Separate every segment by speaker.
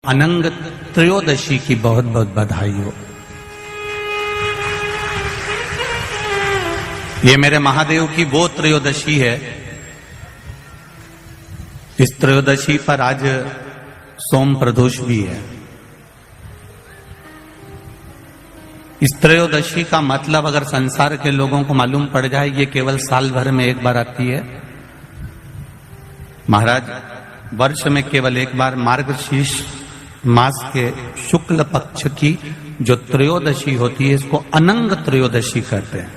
Speaker 1: अनंग त्रयोदशी की बहुत बहुत बधाई हो। ये मेरे महादेव की वो त्रयोदशी है। इस त्रयोदशी पर आज सोम प्रदोष भी है। इस त्रयोदशी का मतलब अगर संसार के लोगों को मालूम पड़ जाए, ये केवल साल भर में एक बार आती है। महाराज, वर्ष में केवल एक बार मार्गशीर्ष मास के शुक्ल पक्ष की जो त्रयोदशी होती है, इसको अनंग त्रयोदशी कहते हैं।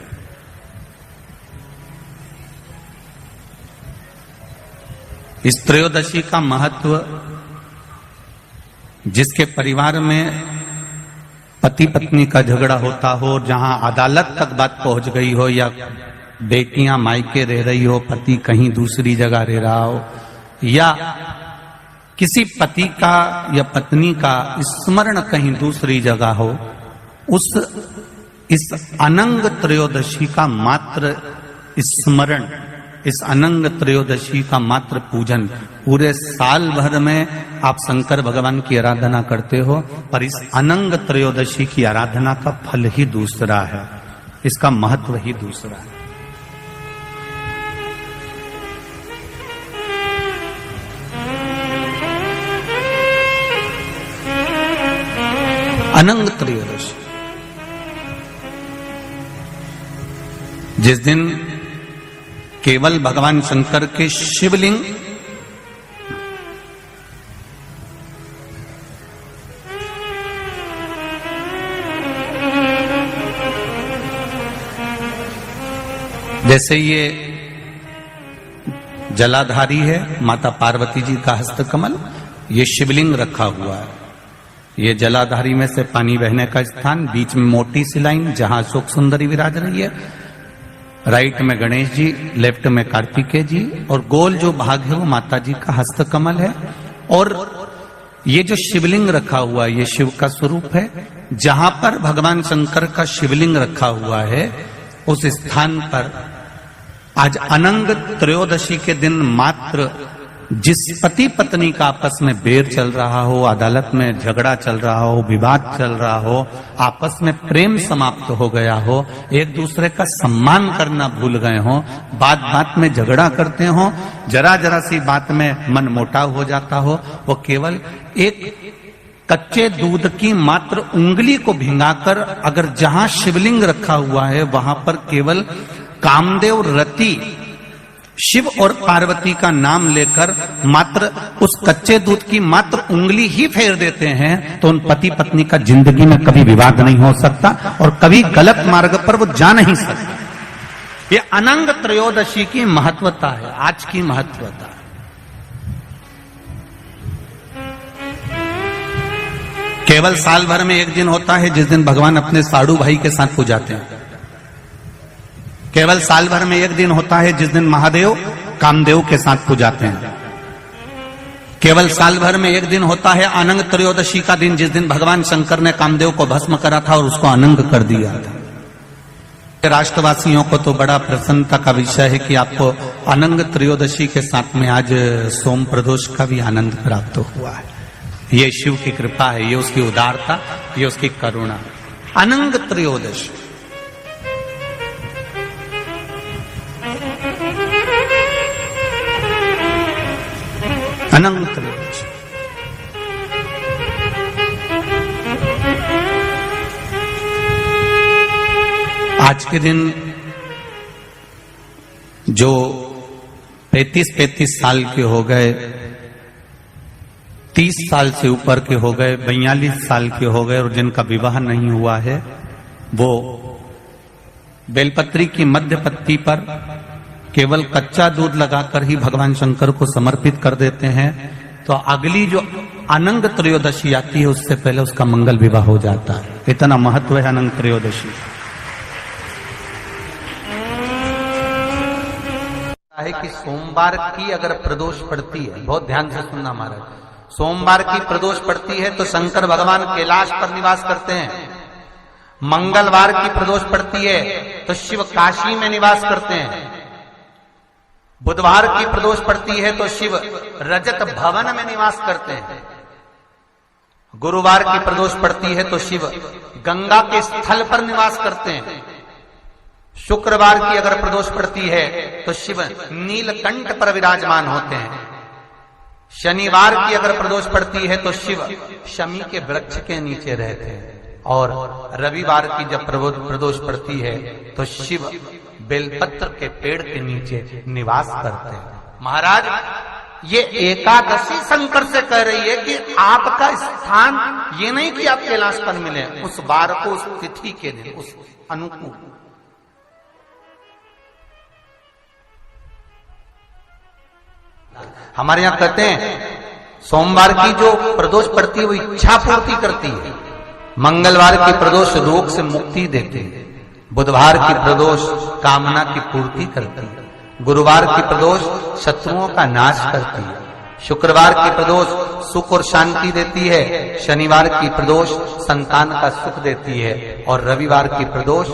Speaker 1: इस त्रयोदशी का महत्व, जिसके परिवार में पति पत्नी का झगड़ा होता हो, जहां अदालत तक बात पहुंच गई हो, या बेटियां मायके रह रही हो, पति कहीं दूसरी जगह रह रहा हो, या किसी पति का या पत्नी का स्मरण कहीं दूसरी जगह हो, इस अनंग त्रयोदशी का मात्र स्मरण, इस अनंग त्रयोदशी का मात्र पूजन, पूरे साल भर में आप शंकर भगवान की आराधना करते हो, पर इस अनंग त्रयोदशी की आराधना का फल ही दूसरा है, इसका महत्व ही दूसरा है। अनंग त्रयोदशी, जिस दिन केवल भगवान शंकर के शिवलिंग जैसे ये जलाधारी है माता पार्वती जी का हस्तकमल, ये शिवलिंग रखा हुआ है। ये जलाधारी में से पानी बहने का स्थान, बीच में मोटी सी लाइन जहां अशोक सुंदरी विराज रही है, राइट में गणेश जी, लेफ्ट में कार्तिकेय जी, और गोल जो भाग है वो माता जी का हस्तकमल है। और ये जो शिवलिंग रखा हुआ है, ये शिव का स्वरूप है। जहां पर भगवान शंकर का शिवलिंग रखा हुआ है, उस स्थान पर आज अनंग त्रयोदशी के दिन मात्र जिस पति पत्नी का आपस में बैर चल रहा हो, अदालत में झगड़ा चल रहा हो, विवाद चल रहा हो, आपस में प्रेम समाप्त हो गया हो, एक दूसरे का सम्मान करना भूल गए हो, बात बात में झगड़ा करते हो, जरा जरा सी बात में मन मोटाव हो जाता हो, वो केवल एक कच्चे दूध की मात्र उंगली को भिंगाकर अगर जहां शिवलिंग रखा हुआ है वहां पर केवल कामदेव रति शिव और पार्वती का नाम लेकर मात्र उस कच्चे दूध की मात्र उंगली ही फेर देते हैं, तो उन पति पत्नी का जिंदगी में कभी विवाद नहीं हो सकता और कभी गलत मार्ग पर वो जा नहीं सकते। ये अनंग त्रयोदशी की महत्वता है, आज की महत्वता। केवल साल भर में एक दिन होता है जिस दिन भगवान अपने साड़ू भाई के साथ पूजाते हैं। केवल साल भर में एक दिन होता है जिस दिन महादेव कामदेव के साथ पूजाते हैं। केवल साल भर में एक दिन होता है अनंग त्रयोदशी का दिन, जिस दिन भगवान शंकर ने कामदेव को भस्म करा था और उसको अनंग कर दिया था। राष्ट्रवासियों को तो बड़ा प्रसन्नता का विषय है कि आपको अनंग त्रयोदशी के साथ में आज सोम प्रदोष का भी आनंद प्राप्त हुआ है। ये शिव की कृपा है, ये उसकी उदारता, ये उसकी करुणा। अनंग त्रयोदशी, अनंग त्रयोदशी। आज के दिन जो 35 साल के हो गए, 30 साल से ऊपर के हो गए, 42 साल के हो गए और जिनका विवाह नहीं हुआ है, वो बेलपत्री की मध्य पत्ती पर केवल कच्चा दूध लगाकर ही भगवान शंकर को समर्पित कर देते हैं, तो अगली जो अनंग त्रयोदशी आती है उससे पहले उसका मंगल विवाह हो जाता है। इतना महत्व है अनंग त्रयोदशी है कि सोमवार की अगर प्रदोष पड़ती है, बहुत ध्यान से सुनना महाराज, सोमवार की प्रदोष पड़ती है तो शंकर भगवान कैलाश पर निवास करते हैं। मंगलवार की प्रदोष पड़ती है तो शिव काशी में निवास करते हैं। बुधवार की प्रदोष पड़ती है तो शिव रजत भवन में निवास करते हैं। गुरुवार की प्रदोष पड़ती है तो शिव गंगा के स्थल पर निवास करते हैं। शुक्रवार की अगर प्रदोष पड़ती है तो शिव नीलकंठ पर विराजमान होते हैं। शनिवार की अगर प्रदोष पड़ती है तो शिव शमी के वृक्ष के नीचे रहते हैं। और रविवार की जब प्रदोष पड़ती है तो शिव बेलपत्र के पेड़ के नीचे निवास करते हैं। महाराज, ये एकादशी शंकर से कह रही है कि आपका स्थान ये नहीं कि आप कैलाश पर मिले, उस बार को, उस तिथि के दिन, उस अनुकूल। हमारे यहां कहते हैं सोमवार की जो प्रदोष पड़ती है वो इच्छा पूर्ति करती है, मंगलवार की प्रदोष रोग से मुक्ति देती है, बुधवार की प्रदोष कामना की पूर्ति करती है, गुरुवार की प्रदोष शत्रुओं का नाश करती है, शुक्रवार की प्रदोष सुख और शांति देती है, शनिवार की प्रदोष संतान का सुख देती है, और रविवार की प्रदोष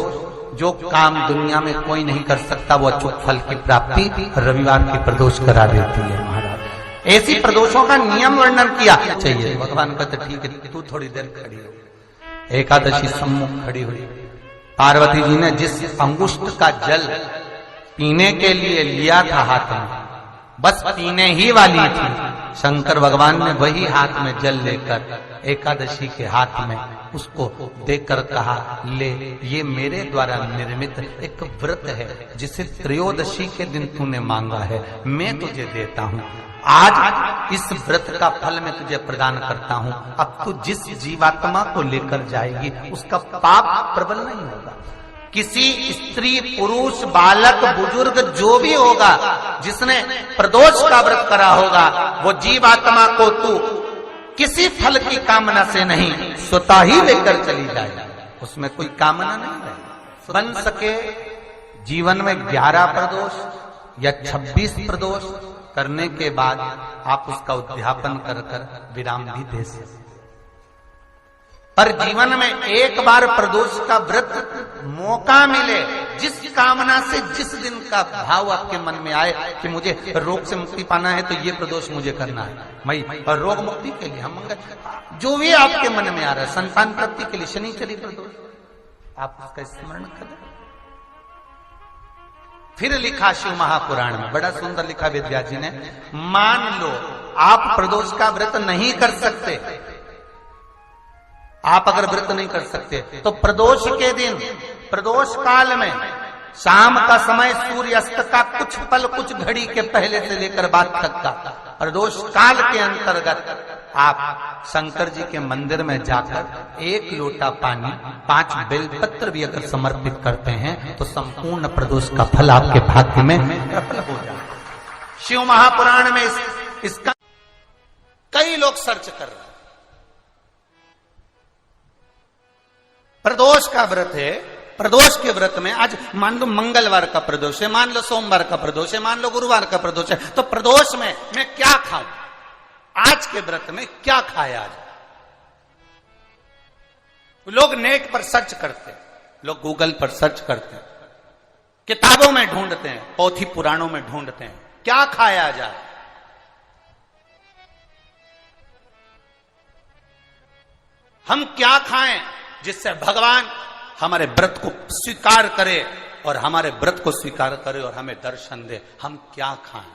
Speaker 1: जो काम दुनिया में कोई नहीं कर सकता वो अचूक फल की प्राप्ति रविवार की प्रदोष करा देती है। महाराज, ऐसी प्रदोषों का नियम वर्णन किया चाहिए। भगवान कहते ठीक है, तू थोड़ी देर खड़ी हो। एकादशी सम्मुख खड़ी हुई, पार्वती जी ने जिस अंगुष्ठ का जल पीने के लिए लिया था हाथ में, बस पीने ही वाली थी, शंकर भगवान ने वही हाथ में जल लेकर एकादशी के हाथ में उसको देकर कहा, ले, ये मेरे द्वारा निर्मित एक व्रत है जिसे त्रयोदशी के दिन तूने मांगा है, मैं तुझे देता हूँ। आज इस व्रत का फल मैं तुझे प्रदान करता हूँ। अब तू जिस जीवात्मा को लेकर जाएगी उसका पाप प्रबल नहीं होगा। किसी स्त्री, पुरुष, बालक, बुजुर्ग जो भी होगा जिसने प्रदोष का व्रत करा होगा, वो जीवात्मा को तू किसी फल की कामना से नहीं, स्वतः ही लेकर चली जाए, उसमें कोई कामना नहीं है। बन सके जीवन में 11 प्रदोष या 26 प्रदोष करने के बाद आप उसका उद्यापन कर विराम भी दे सकते, पर जीवन में एक बार प्रदोष का व्रत मौका मिले, जिस कामना से जिस दिन का भाव आपके मन में आए कि मुझे रोग से मुक्ति पाना है तो ये प्रदोष मुझे करना है, मैं और रोग मुक्ति के लिए हम मंगल, जो भी आपके मन में आ रहा है, संतान प्राप्ति के लिए शनिचरी प्रदोष, आप उसका स्मरण करें। फिर लिखा शिव महापुराण में, बड़ा सुंदर लिखा वेदव्यास जी ने, मान लो आप प्रदोष का व्रत नहीं कर सकते, आप अगर व्रत नहीं कर सकते तो प्रदोष के दिन, प्रदोष काल में शाम का समय, सूर्यास्त का कुछ पल, कुछ घड़ी के पहले से लेकर बाद तक का प्रदोष काल के अंतर्गत आप शंकर जी के मंदिर में जाकर 1 लोटा पानी, 5 बेलपत्र भी अगर समर्पित करते हैं तो संपूर्ण प्रदोष का फल आपके भाग्य में प्रबल हो जाए। शिव महापुराण में इसका कई लोग सर्च कर रहे हैं। प्रदोष का व्रत है, प्रदोष के व्रत में आज मान लो मंगलवार का प्रदोष है, मान लो सोमवार का प्रदोष है, मान लो गुरुवार का प्रदोष है, तो प्रदोष में मैं क्या खाऊं, आज के व्रत में क्या खाया आज। लोग नेट पर सर्च करते हैं, लोग गूगल पर सर्च करते हैं, किताबों में ढूंढते हैं, पोथी पुराणों में ढूंढते हैं, क्या खाया जाए। हम क्या खाएं जिससे भगवान हमारे व्रत को स्वीकार करे और हमारे व्रत को स्वीकार करे और हमें दर्शन दे। हम क्या खाएं?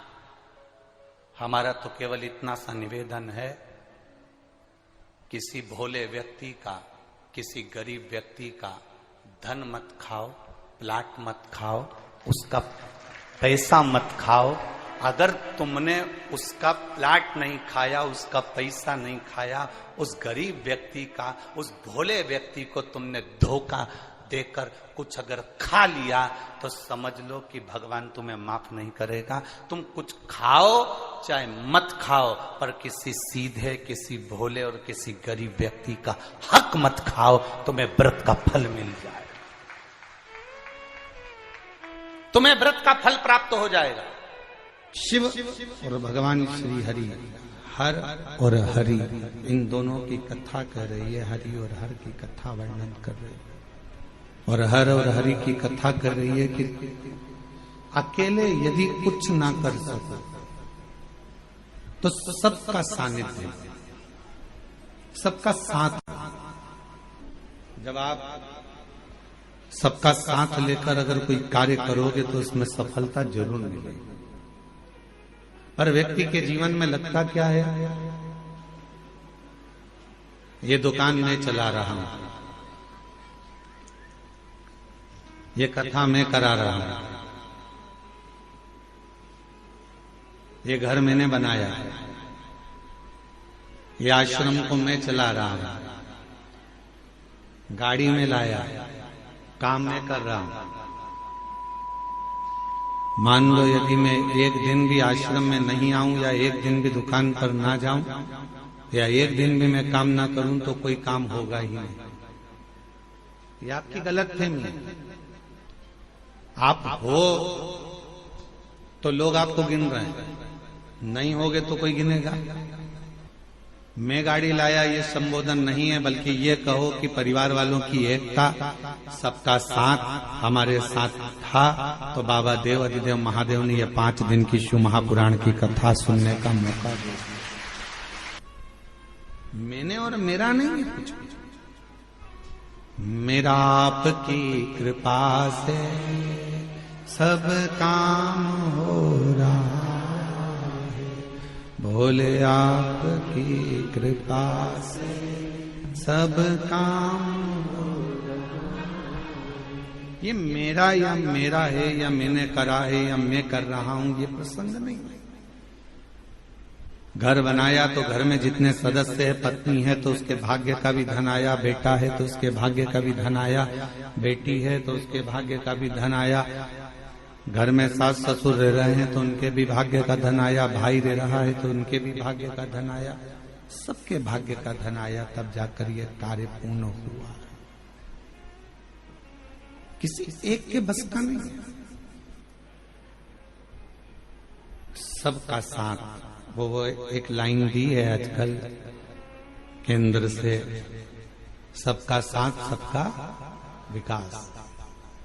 Speaker 1: हमारा तो केवल इतना सा निवेदन है, किसी भोले व्यक्ति का, किसी गरीब व्यक्ति का धन मत खाओ, प्लाट मत खाओ, उसका पैसा मत खाओ। अगर तुमने उसका प्लाट नहीं खाया, उसका पैसा नहीं खाया, उस गरीब व्यक्ति का, उस भोले व्यक्ति को तुमने धोखा देकर कुछ अगर खा लिया तो समझ लो कि भगवान तुम्हें माफ नहीं करेगा। तुम कुछ खाओ चाहे मत खाओ, पर किसी सीधे, किसी भोले और किसी गरीब व्यक्ति का हक मत खाओ, तुम्हें व्रत का फल मिल जाए, तुम्हें व्रत का फल प्राप्त हो जाएगा। शिव और भगवान श्री हरि, हर और हरि, इन दोनों की कथा कर रही है। हरि और हर की कथा वर्णन कर रही है, और हर और हरि की कथा कर रही है कि अकेले यदि कुछ ना कर सको तो सबका सानिध्य, सबका साथ। जब आप सबका साथ लेकर अगर कोई कार्य करोगे तो उसमें सफलता जरूर मिलेगी। पर व्यक्ति के जीवन में लगता क्या है, ये दुकान मैं चला रहा हूं, ये कथा मैं करा रहा हूं, ये घर मैंने बनाया, ये आश्रम को मैं चला रहा हूं, गाड़ी में लाया, काम मैं कर रहा हूं। मान लो यदि मैं एक दिन भी आश्रम में नहीं आऊं या एक दिन भी दुकान पर ना जाऊं या एक दिन भी मैं काम ना करूं तो कोई काम होगा ही नहीं। ये आपकी गलतफहमी है। आप हो तो लोग आपको गिन रहे हैं, नहीं होगे तो कोई गिनेगा। मैं गाड़ी लाया ये संबोधन नहीं है, बल्कि ये कहो कि परिवार वालों की एकता, सबका साथ हमारे साथ था। तो बाबा देव अधिदेव महादेव ने ये 5 दिन की शिव महापुराण की कथा सुनने का मौका दिया। मैंने और मेरा नहीं है कुछ, मेरा आपकी कृपा से सब काम हो रहा है, भोले आपकी कृपा से सब काम हो रहा है। ये मेरा या मेरा है या मैंने करा है या मैं कर रहा हूं, ये प्रसंग नहीं है। घर बनाया तो घर में जितने सदस्य है, पत्नी है तो उसके भाग्य का भी धन आया, बेटा है तो उसके भाग्य का भी धन आया, बेटी है तो उसके भाग्य का भी धन आया, घर में सास ससुर रह रहे हैं तो उनके भी भाग्य का धन आया, भाई रह रहा है तो उनके भी भाग्य का धन आया, सबके भाग्य का धन आया, तब जाकर ये कार्य पूर्ण हुआ। किसी एक के बस का नहीं, सबका साथ। वो एक लाइन दी है आजकल केंद्र से, सबका साथ सबका विकास।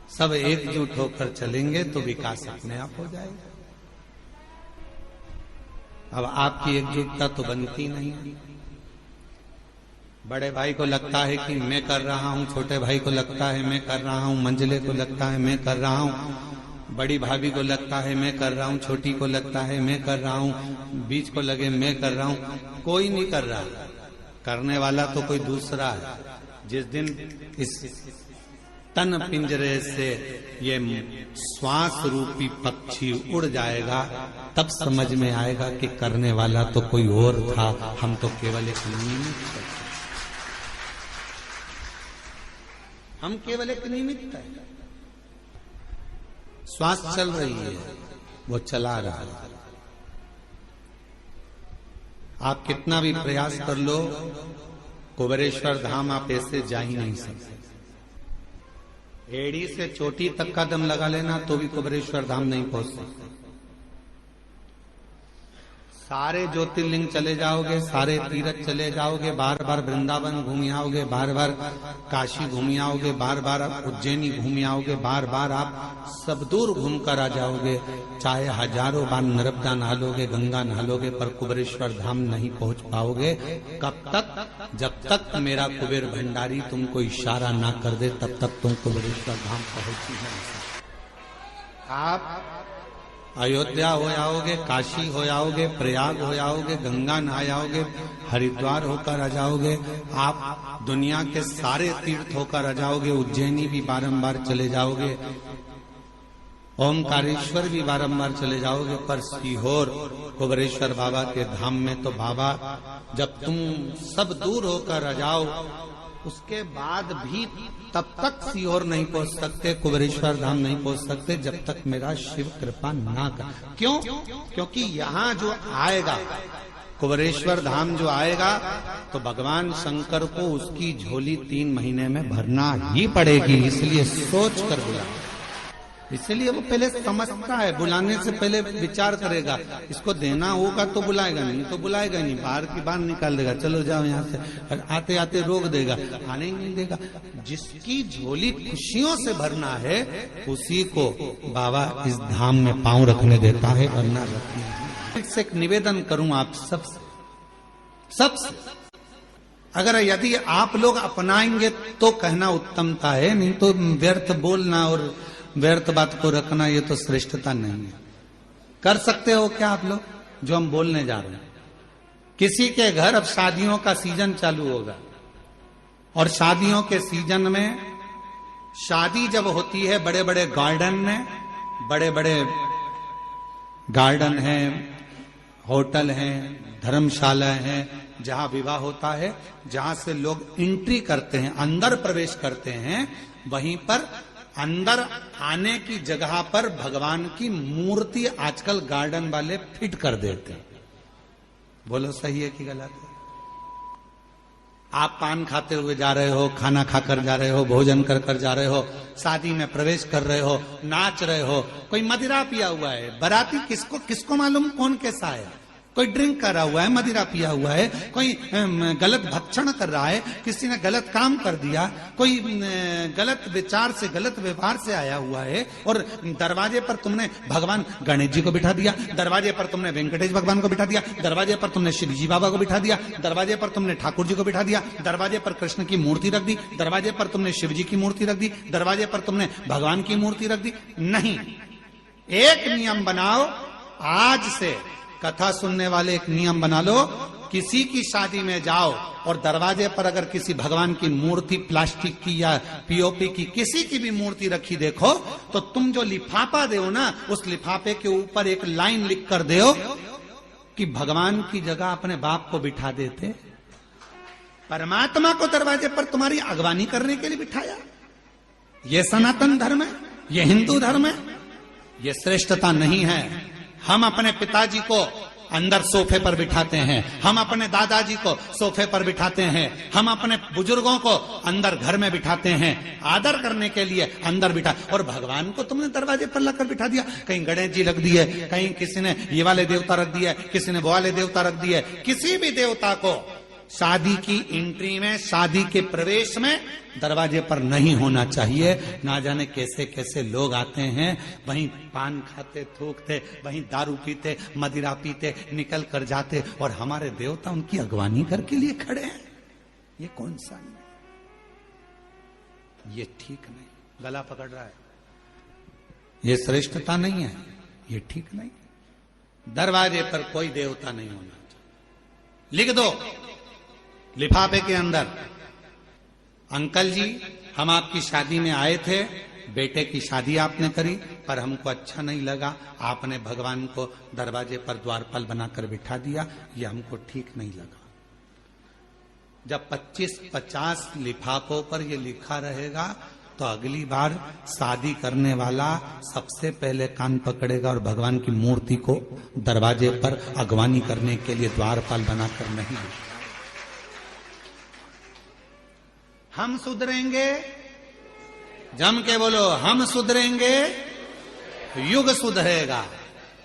Speaker 1: सब एकजुट होकर चलेंगे तो विकास अपने आप हो जाएगा। अब आपकी एकजुटता तो बनती नहीं। बड़े भाई को लगता है कि मैं कर रहा हूं, छोटे भाई को लगता है मैं कर रहा हूं, मंझले को लगता है मैं कर रहा हूं, बड़ी भाभी को लगता है मैं कर रहा हूं, छोटी को लगता है मैं कर रहा हूं, बीच को लगे मैं कर रहा हूं। कोई नहीं कर रहा, करने वाला तो कोई दूसरा है। जिस दिन इस तन पिंजरे से ये श्वास रूपी पक्षी उड़ जाएगा, तब समझ में आएगा कि करने वाला तो कोई और था, हम तो केवल एक निमित्त थे। हम केवल एक निमित्त है। श्वास चल रही है, वो चला रहा है। आप कितना भी प्रयास कर लो, कुबेरेश्वर धाम आप ऐसे जा ही नहीं सकते। एड़ी से चोटी तक का दम लगा लेना तो भी कुबेरेश्वर धाम नहीं पहुंच सकते। सारे ज्योतिर्लिंग चले जाओगे, सारे तीर्थ चले जाओगे, बार बार वृंदावन घूम आओगे, बार बार काशी घूम आओगे, बार बार उज्जैनी घूम आओगे, बार बार आप सब दूर घूम कर आ जाओगे, चाहे हजारों बार नर्मदा नहा लोगे, गंगा नहा लोगे, पर कुबेरेश्वर धाम नहीं पहुंच पाओगे। कब तक? जब तक मेरा कुबेर भंडारी तुमको इशारा ना कर दे, तब तक तुम कुबेरेश्वर धाम पहुंच ही नहीं सकते। आप अयोध्या हो आओगे, काशी हो आओगे, प्रयाग हो आओगे, गंगा नहा आओगे, हरिद्वार होकर आ जाओगे, आप दुनिया के सारे तीर्थ होकर आ जाओगे, उज्जैनी भी बारंबार चले जाओगे, ओमकारेश्वर भी बारंबार चले जाओगे, पर सीहोर कुबेरेश्वर बाबा के धाम में तो बाबा जब तुम सब दूर होकर आ जाओ, उसके बाद भी तब तक सीहोर नहीं पहुंच सकते, कुबेरेश्वर धाम नहीं पहुंच सकते, जब तक मेरा शिव कृपा ना कर। क्यों? क्योंकि यहाँ जो आएगा, कुबेरेश्वर धाम जो आएगा, तो भगवान शंकर को उसकी झोली 3 महीने में भरना ही पड़ेगी। इसलिए सोच कर बुला, इसलिए वो पहले समझता है, बुलाने से पहले विचार करेगा, इसको देना होगा तो बुलाएगा, नहीं तो बुलाएगा नहीं, बाहर की बाहर निकाल देगा, चलो जाओ यहाँ से, आते आते रोक देगा, आने ही नहीं देगा। जिसकी झोली खुशियों से भरना है, उसी को बाबा इस धाम में पांव रखने देता है, वरना रखने। इससे एक निवेदन करूं आप सबसे, अगर यदि आप लोग अपनाएंगे तो कहना उत्तमता है, नहीं तो व्यर्थ बोलना और व्यर्थ बात को रखना ये तो श्रेष्ठता नहीं है। कर सकते हो क्या आप लोग जो हम बोलने जा रहे हैं? किसी के घर अब शादियों का सीजन चालू होगा और शादियों के सीजन में शादी जब होती है बड़े बड़े गार्डन में, बड़े बड़े गार्डन हैं, होटल हैं, धर्मशाला हैं, जहां विवाह होता है, जहां से लोग एंट्री करते हैं, अंदर प्रवेश करते हैं, वहीं पर अंदर आने की जगह पर भगवान की मूर्ति आजकल गार्डन वाले फिट कर देते हैं। बोलो सही है कि गलत है? आप पान खाते हुए जा रहे हो, खाना खाकर जा रहे हो, भोजन कर कर जा रहे हो, शादी में प्रवेश कर रहे हो, नाच रहे हो, कोई मदिरा पिया हुआ है, बाराती किसको मालूम कौन कैसा है, कोई ड्रिंक करा हुआ है, मदिरा पिया हुआ है, कोई गलत भक्षण कर रहा है, किसी ने गलत काम कर दिया, कोई गलत विचार से गलत व्यवहार से आया हुआ है, और दरवाजे पर तुमने भगवान गणेश जी को बिठा दिया, दरवाजे पर तुमने वेंकटेश भगवान को बिठा दिया, दरवाजे पर तुमने शिव जी बाबा को बिठा दिया, दरवाजे पर तुमने ठाकुर जी को बिठा दिया, दरवाजे पर कृष्ण की मूर्ति रख दी, दरवाजे पर तुमने शिव जी की मूर्ति रख दी, दरवाजे पर तुमने भगवान की मूर्ति रख दी। नहीं, एक नियम बनाओ, आज से कथा सुनने वाले एक नियम बना लो, किसी की शादी में जाओ और दरवाजे पर अगर किसी भगवान की मूर्ति प्लास्टिक की या पीओपी की किसी की भी मूर्ति रखी देखो, तो तुम जो लिफाफा दो ना, उस लिफाफे के ऊपर एक लाइन लिख कर दो कि भगवान की जगह अपने बाप को बिठा देते, परमात्मा को दरवाजे पर तुम्हारी अगवानी करने के लिए बिठाया। यह सनातन धर्म है, यह हिंदू धर्म है, यह श्रेष्ठता नहीं है। हम अपने पिताजी को अंदर सोफे पर बिठाते हैं, हम अपने दादाजी को सोफे पर बिठाते हैं, हम अपने बुजुर्गों को अंदर घर में बिठाते हैं, आदर करने के लिए अंदर बिठा, और भगवान को तुमने दरवाजे पर लाकर बिठा दिया। कहीं गणेश जी रख दिए, कहीं किसी ने ये वाले देवता रख दिए, किसी ने वो वाले देवता रख दिए। किसी भी देवता को शादी की एंट्री में, शादी के प्रवेश में दरवाजे पर नहीं होना चाहिए। ना जाने कैसे कैसे लोग आते हैं, वहीं पान खाते, थूकते, वहीं दारू पीते, मदिरा पीते, निकल कर जाते, और हमारे देवता उनकी अगवानी करके लिए खड़े हैं। ये कौन सा नहीं, ये ठीक नहीं, गला पकड़ रहा है, ये श्रेष्ठता नहीं है, ये ठीक नहीं। दरवाजे पर कोई देवता नहीं होना चाहिए। लिख दो लिफाफे के अंदर, अंकल जी हम आपकी शादी में आए थे, बेटे की शादी आपने करी, पर हमको अच्छा नहीं लगा, आपने भगवान को दरवाजे पर द्वारपाल बनाकर बिठा दिया, ये हमको ठीक नहीं लगा। जब 25-50 लिफाफों पर ये लिखा रहेगा, तो अगली बार शादी करने वाला सबसे पहले कान पकड़ेगा और भगवान की मूर्ति को दरवाजे पर अगवानी करने के लिए द्वारपाल बनाकर नहीं बिठाएगा। हम सुधरेंगे, जम के बोलो, हम सुधरेंगे, युग सुधरेगा।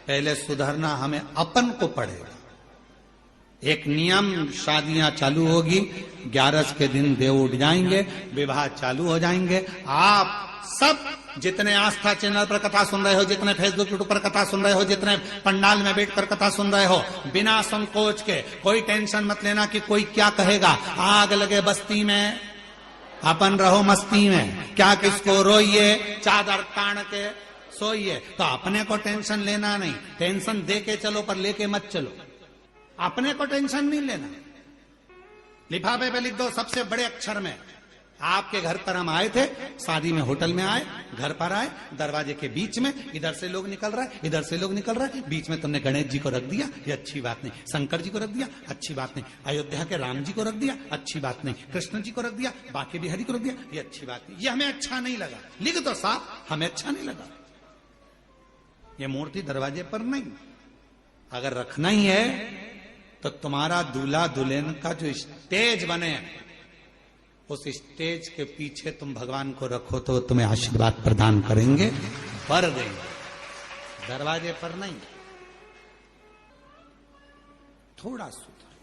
Speaker 1: पहले सुधरना हमें अपन को पड़ेगा। एक नियम, शादियां चालू होगी, 11 के दिन देव उठ जाएंगे, विवाह चालू हो जाएंगे। आप सब जितने आस्था चैनल पर कथा सुन रहे हो, जितने फेसबुक यूट्यूब पर कथा सुन रहे हो, जितने पंडाल में बैठकर कथा सुन रहे हो, बिना संकोच के कोई टेंशन मत लेना कि कोई क्या कहेगा। आग लगे बस्ती में, अपन रहो मस्ती में, क्या किसको रोइए, चादर तान के सोइए। तो अपने को टेंशन लेना नहीं, टेंशन दे के चलो पर लेके मत चलो। अपने को टेंशन नहीं लेना। लिफाफे पे लिख दो सबसे बड़े अक्षर में, आपके घर पर हम आए थे, शादी में होटल में आए, घर पर आए, दरवाजे के बीच में, इधर से लोग निकल रहा है, इधर से लोग निकल रहा है, बीच में तुमने गणेश जी को रख दिया, ये अच्छी बात नहीं। शंकर जी को रख दिया, अच्छी बात नहीं। अयोध्या के राम जी को रख दिया, अच्छी बात नहीं। कृष्ण जी को रख दिया, बाकी बिहारी को रख दिया, ये अच्छी बात नहीं। ये हमें अच्छा नहीं लगा। लिख दो साहब, हमें अच्छा नहीं लगा। ये मूर्ति दरवाजे पर नहीं। अगर रखना ही है तो तुम्हारा दूल्हा दुल्हन का जो स्टेज बने, उस स्टेज के पीछे तुम भगवान को रखो तो तुम्हें आशीर्वाद प्रदान करेंगे, वर देंगे, दरवाजे पर नहीं। थोड़ा सुधार,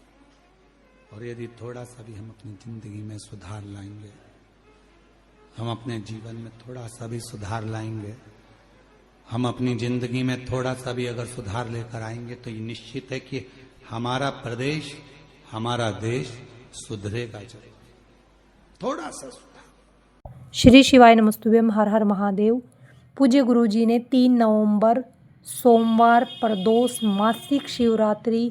Speaker 1: और यदि थोड़ा सा भी हम अपनी जिंदगी में सुधार लाएंगे, हम अपने जीवन में थोड़ा सा भी सुधार लाएंगे, हम अपनी जिंदगी में थोड़ा सा भी अगर सुधार लेकर आएंगे, तो ये निश्चित है कि हमारा प्रदेश, हमारा देश सुधरेगा जरूर, थोड़ा सा सुधार।
Speaker 2: श्री शिवाय नमस्तुभ्यम। हर हर महादेव। पूज्य गुरु जी ने 3 नवंबर सोमवार प्रदोष मासिक शिवरात्रि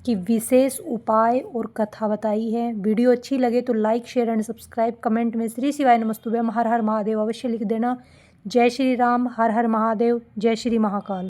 Speaker 2: की विशेष उपाय और कथा बताई है। वीडियो अच्छी लगे तो like share and subscribe. Comment में श्री शिवाय नमस्तुभ्यम हर हर महादेव अवश्य लिख देना। जय श्री राम। हर हर महादेव। जय श्री महाकाल।